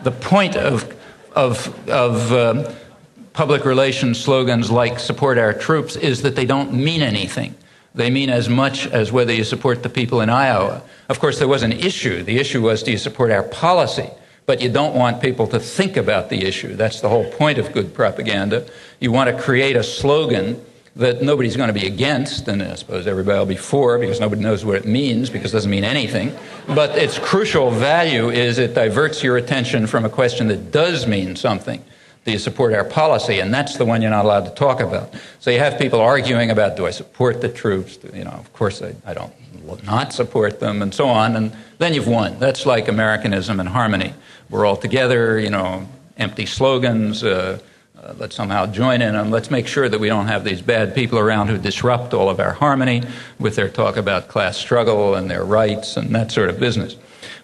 the point of public relations slogans like "support our troops" is that they don't mean anything. They mean as much as whether you support the people in Iowa. Of course, there was an issue. The issue was, do you support our policy? But you don't want people to think about the issue. That's the whole point of good propaganda. You want to create a slogan that nobody's going to be against, and I suppose everybody will be for, because nobody knows what it means, because it doesn't mean anything. But its crucial value is it diverts your attention from a question that does mean something. Do you support our policy? And that's the one you're not allowed to talk about. So you have people arguing about, do I support the troops? Of course I don't not support them, and so on. And then you've won. That's like Americanism and harmony. We're all together, empty slogans. Let's somehow join in them. Let's make sure that we don't have these bad people around who disrupt all of our harmony with their talk about class struggle and their rights and that sort of business.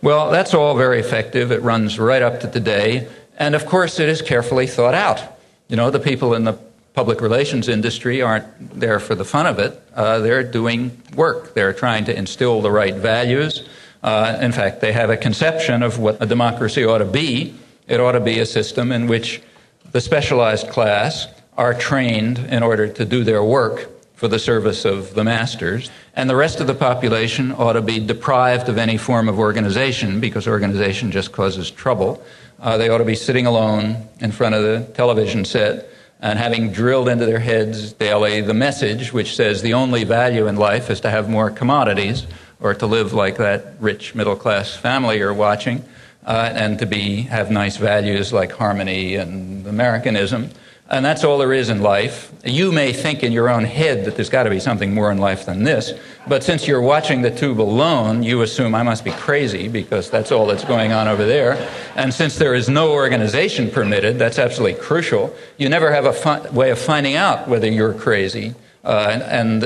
Well, that's all very effective. It runs right up to today. And, of course, it is carefully thought out. The people in the public relations industry aren't there for the fun of it. They're doing work. They're trying to instill the right values. In fact, they have a conception of what a democracy ought to be. It ought to be a system in which the specialized class are trained in order to do their work for the service of the masters, and the rest of the population ought to be deprived of any form of organization, because organization just causes trouble. They ought to be sitting alone in front of the television set and having drilled into their heads daily the message which says the only value in life is to have more commodities, or to live like that rich middle-class family you're watching, and to have nice values like harmony and Americanism. And that's all there is in life. You may think in your own head that there's got to be something more in life than this, but since you're watching the tube alone, you assume I must be crazy because that's all that's going on over there. And since there is no organization permitted, that's absolutely crucial. You never have a way of finding out whether you're crazy, and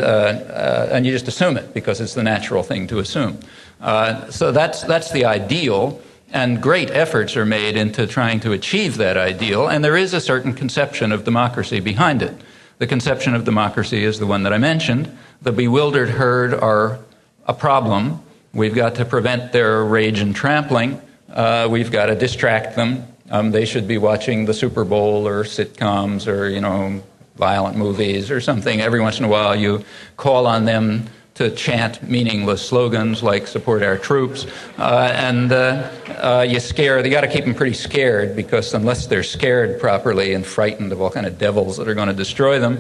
you just assume it because it's the natural thing to assume. So that's the ideal. And great efforts are made into trying to achieve that ideal, and there is a certain conception of democracy behind it. The conception of democracy is the one that I mentioned. The bewildered herd are a problem. We've got to prevent their rage and trampling. We've got to distract them. They should be watching the Super Bowl or sitcoms or, violent movies or something. Every once in a while you call on them to chant meaningless slogans like "support our troops," and you got to keep them pretty scared, because unless they're scared properly and frightened of all kind of devils that are going to destroy them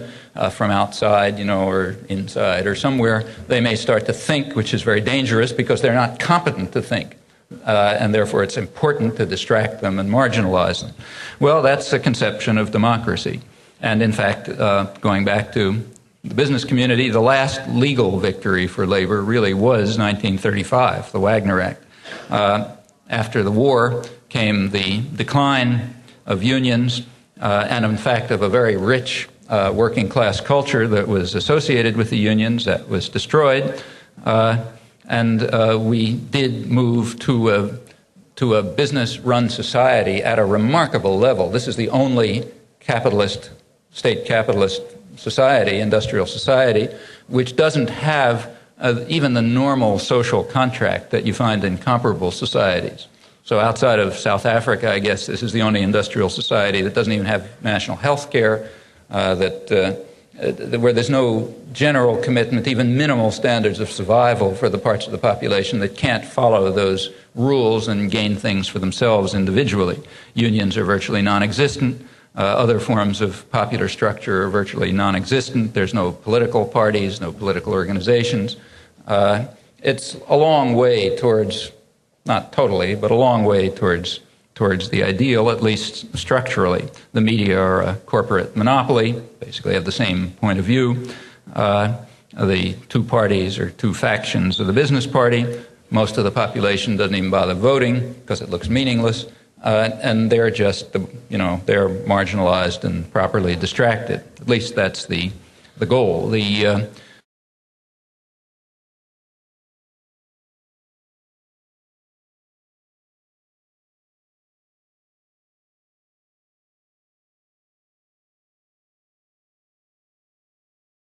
from outside, or inside or somewhere, they may start to think, which is very dangerous because they're not competent to think. And therefore it's important to distract them and marginalize them. Well, that's the conception of democracy. And in fact, going back to the business community, the last legal victory for labor really was 1935, the Wagner Act. After the war came the decline of unions and, in fact, of a very rich working class culture that was associated with the unions. That was destroyed. And we did move to a business-run society at a remarkable level. This is the only state capitalist society, industrial society, which doesn't have even the normal social contract that you find in comparable societies. So outside of South Africa, I guess this is the only industrial society that doesn't even have national health care, where there's no general commitment, even minimal standards of survival for the parts of the population that can't follow those rules and gain things for themselves individually. Unions are virtually non-existent. Other forms of popular structure are virtually non-existent. There's no political parties, no political organizations. It's a long way towards, not totally, but a long way towards the ideal, at least structurally. The media are a corporate monopoly, basically have the same point of view. The two parties are two factions of the business party. Most of the population doesn't even bother voting because it looks meaningless. And they're just, they're marginalized and properly distracted. At least that's the goal. The